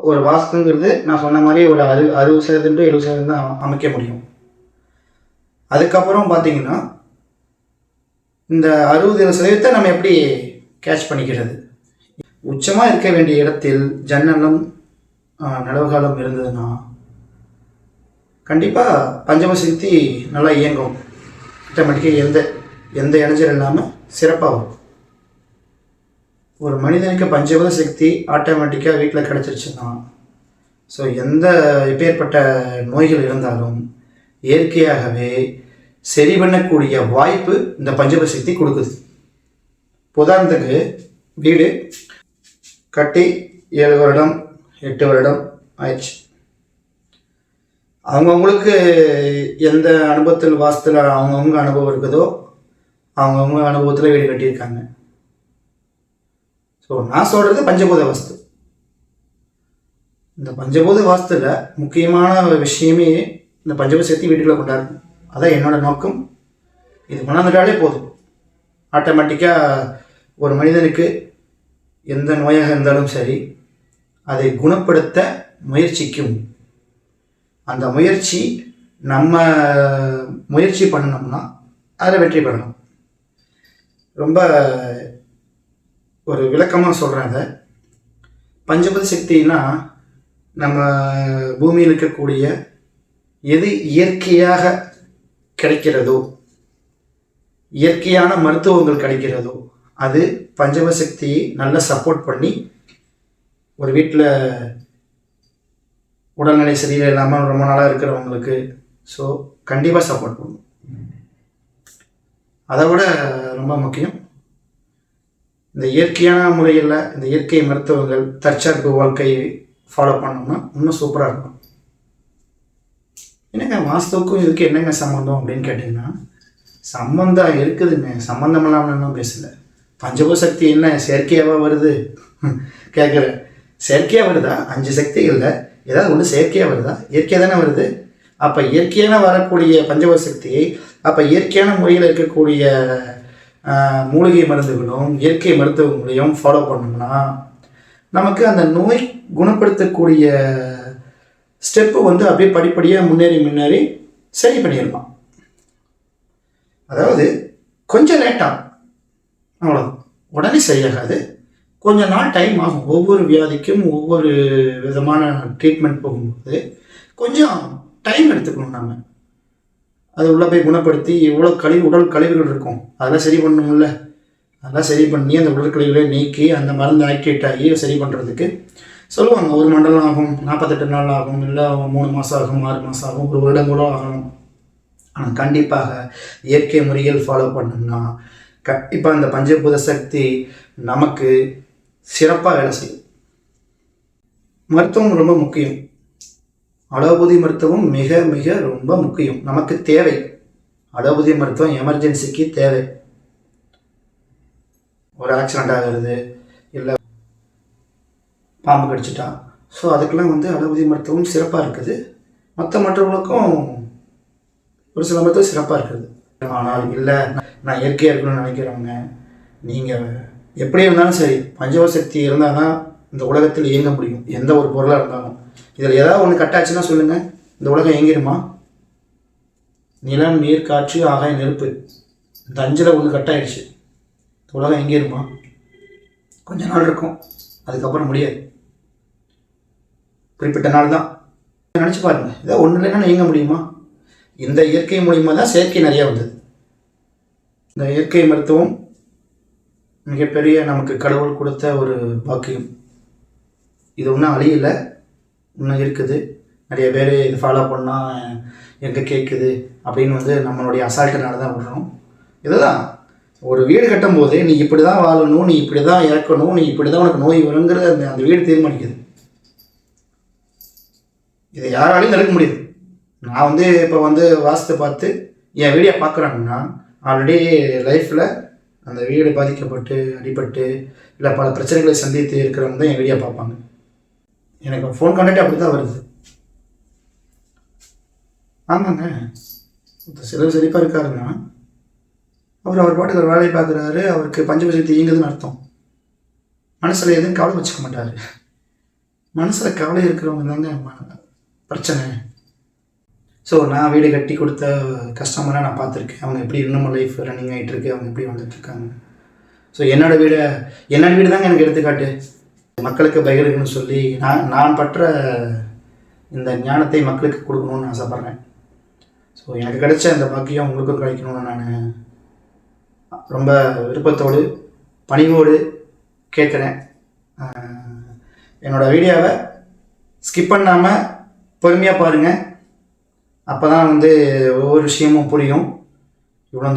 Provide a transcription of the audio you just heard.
ஒரு வாஸ்துங்கிறது நான் சொன்ன மாதிரி ஒரு 60% to 70% தான் அமைக்க முடியும். அதுக்கப்புறம் பார்த்தீங்கன்னா இந்த 60% நம்ம எப்படி கேட்ச் பண்ணிக்கிறது? உச்சமாக இருக்க வேண்டிய இடத்தில் ஜன்னலும் நிலவுகாலம் இருந்ததுன்னா கண்டிப்பாக பஞ்சமசக்தி நல்லா இயங்கும். ஆட்டோமேட்டிக்காக எந்த இடைஞ்சல் இல்லாமல் சிறப்பாக வரும். ஒரு மனிதனுக்கு பஞ்சபூத சக்தி ஆட்டோமேட்டிக்காக வீட்டில் கிடச்சிருச்சுன்னா ஸோ எப்பேற்பட்ட நோய்கள் இருந்தாலும் இயற்கையாகவே சரி பண்ணக்கூடிய வாய்ப்பு இந்த பஞ்சபூத சக்தி கொடுக்குது. உதாரணத்துக்கு வீடு கட்டி 7 வருடம் 8 வருடம் ஆயிடுச்சு. அவங்கவுங்களுக்கு எந்த அனுபவத்தில் வாஸ்துல அவங்கவுங்க அனுபவம் இருக்குதோ அவங்கவுங்க அனுபவத்தில் வீடு கட்டியிருக்காங்க. ஸோ நான் சொல்கிறது பஞ்சபூத வாஸ்து. இந்த பஞ்சபூத வாஸ்துல முக்கியமான விஷயமே இந்த பஞ்சபூத சக்தி வீட்டுக்குள்ளே கொண்டாடணும். அதான் என்னோட நோக்கம். இது கொண்டாந்துட்டாலே போதும். ஆட்டோமேட்டிக்காக ஒரு மனிதனுக்கு எந்த நோயாக இருந்தாலும் சரி அதை குணப்படுத்த முயற்சிக்கும். அந்த முயற்சி நம்ம முயற்சி பண்ணணும்னா அதில் வெற்றி பெறணும். ரொம்ப ஒரு விளக்கமாக சொல்கிறாங்க. பஞ்சபூத சக்தினா நம்ம பூமியில் இருக்கக்கூடிய எது இயற்கையாக கிடைக்கிறதோ, இயற்கையான மருத்துவங்கள் கிடைக்கிறதோ அது பஞ்சபூத சக்தியை நல்லா சப்போர்ட் பண்ணி ஒரு வீட்டில் உடல்நிலை சரியில்லை இல்லாமல் ரொம்ப நாளாக இருக்கிறவங்களுக்கு ஸோ கண்டிப்பாக சப்போர்ட் பண்ணும். அதை விட ரொம்ப முக்கியம் இந்த இயற்கையான முறையில் இந்த இயற்கை மருத்துவங்கள் தற்சார்பு வாழ்க்கையை ஃபாலோ பண்ணோம்னா இன்னும் சூப்பராக இருக்கும். என்னங்க வாஸ்துவுக்கும் இதுக்கு என்னங்க சம்மந்தம் அப்படின்னு கேட்டிங்கன்னா சம்மந்தம் இருக்குதுங்க. சம்மந்தம் இல்லாமல் பேசலை. பஞ்சபூத சக்தி என்ன செயற்கையாக வருது கேட்குறேன். செயற்கையாக வருதா? 5 சக்திகளில் ஏதாவது ஒன்று செயற்கையாக வருதா? இயற்கையாக தானே வருது. அப்போ இயற்கையான வரக்கூடிய பஞ்சபூத சக்தியை அப்போ இயற்கையான முறையில் இருக்கக்கூடிய மூலிகை மருந்துகளும் இயற்கை மருத்துவங்களையும் ஃபாலோ பண்ணோம்னா நமக்கு அந்த நோய் குணப்படுத்தக்கூடிய ஸ்டெப்பு அப்படியே படிப்படியாக முன்னேறி சரி பண்ணிடலாம். அதாவது கொஞ்சம் லேட்டாக அவ்வளோ உடனே சரியாகாது. கொஞ்சம் நாள் டைம் ஆகும். ஒவ்வொரு வியாதிக்கும் ஒவ்வொரு விதமான ட்ரீட்மெண்ட் போகும்போது கொஞ்சம் டைம் எடுத்துக்கணும். நம்ம அது உள்ளே போய் குணப்படுத்தி எவ்வளோ உடல் கழிவுகள் இருக்கும் அதெல்லாம் சரி பண்ணணும்ல. அதெல்லாம் சரி பண்ணி அந்த உடல் கழிவுகளை நீக்கி அந்த மருந்து ஆக்டிவேட் ஆகி சரி பண்ணுறதுக்கு சொல்லுவாங்க. 1 மண்டலம் ஆகும், 48 நாள் ஆகும், இல்லை 3 மாதம் ஆகும், 6 மாதம் ஆகும், 1 வருடம் கூட ஆகணும். ஆனால் கண்டிப்பாக இயற்கை முறையில் ஃபாலோ பண்ணோம்னா கண்டிப்பாக அந்த பஞ்சபூத சக்தி நமக்கு சிறப்பாக வேலை செய்யும். மருத்துவம் ரொம்ப முக்கியம். அலோபதி மருத்துவம் மிக மிக ரொம்ப முக்கியம். நமக்கு தேவை. அலோபதி மருத்துவம் எமர்ஜென்சிக்கு தேவை. ஒரு ஆக்சிடெண்ட் ஆகிறது, இல்லை பாம்பு கடிச்சிட்டா, ஸோ அதுக்கெல்லாம் அலோபதி மருத்துவம் சிறப்பாக இருக்குது. மற்றவங்களுக்கும் ஒரு சில மருத்துவம் சிறப்பாக இருக்குது. ஆனால் இல்லை நான் இயற்கையாக இருக்கணும்னு நினைக்கிறவங்க நீங்கள் எப்படி இருந்தாலும் சரி பஞ்சபூத சக்தி இருந்தால் தான் இந்த உலகத்தில் இயங்க முடியும். எந்த ஒரு பொருளாக இருந்தாலும் இதில் ஏதாவது ஒன்று கட்டாச்சுன்னா சொல்லுங்கள், இந்த உலகம் இயங்கிடுமா? நிலம், நீர், காற்று, ஆகாய, நெருப்பு, இந்த 5ல் ஒன்று கட்டாயிடுச்சு. இந்த உலகம் இயங்கிடுமா? கொஞ்ச நாள் இருக்கும், அதுக்கப்புறம் முடியாது. குறிப்பிட்ட நாள் தான். நினச்சி பாருங்கள், ஏதாவது ஒன்று இல்லைன்னா இயங்க முடியுமா? இந்த இயற்கை மூலியமாக தான் செயற்கை நிறையா வந்தது. இந்த இயற்கை மருத்துவம் மிகப்பெரிய நமக்கு கடவுள் கொடுத்த ஒரு பாக்கியம். இது ஒன்றும் அழியலை, இன்னும் இருக்குது. நிறைய பேர் இது ஃபாலோ பண்ணால் எங்கே கேட்குது அப்படின்னு நம்மளுடைய அசால்ட்டுனால தான் விடுறோம். இதுதான் ஒரு வீடு கட்டும்போது நீ இப்படி தான் வாழணும், நீ இப்படி தான் இறக்கணும், நீ இப்படி தான் உனக்கு நோய் வருங்கிற அந்த வீடு தீர்மானிக்குது. இதை யாராலையும் தடுக்க முடியாது. நான் இப்போ வாஸ்து பார்த்து என் வீடியோ பார்க்குறாங்கன்னா ஆல்ரெடி லைஃப்பில் அந்த வீடு பாதிக்கப்பட்டு அடிபட்டு இல்லை பல பிரச்சனைகளை சந்தித்து இருக்கிறவங்க தான் என் வீடியோ பார்ப்பாங்க. எனக்கு ஃபோன் கான்டாக்ட் அப்படி தான் வருது. ஆமாங்க, சிலர் செழிப்பாக இருக்காருன்னா அவர் பாட்டுக்கு ஒரு வேலையை பார்க்குறாரு, அவருக்கு பஞ்சபூத சக்தி இயங்குதுன்னு அர்த்தம். மனசில் எதுவும் கவலை வச்சுக்க மாட்டார். மனசில் கவலை இருக்கிறவங்க தாங்க பிரச்சனை. ஸோ நான் வீடு கட்டி கொடுத்த கஸ்டமரை நான் பார்த்துருக்கேன். அவங்க எப்படி இன்னமும் லைஃப் ரன்னிங் ஆகிட்டு இருக்கு, அவங்க எப்படி வந்துட்டுருக்காங்க. ஸோ என்னோடய வீடு தாங்க எனக்கு எடுத்துக்காட்டு. மக்களுக்கு பகிர்வுன்னு சொல்லி நான் பற்ற இந்த ஞானத்தை மக்களுக்கு கொடுக்கணும்னு ஆசைப்பட்றேன். ஸோ எனக்கு கிடைச்ச அந்த பாக்கியம் உங்களுக்கும் கிடைக்கணும்னு நான் ரொம்ப விருப்பத்தோடு பணிவோடு கேட்குறேன். என்னோடய வீடியோவை ஸ்கிப் பண்ணாமல் பொறுமையாக பாருங்கள். அப்போ தான் ஒவ்வொரு விஷயமும் புரியும்.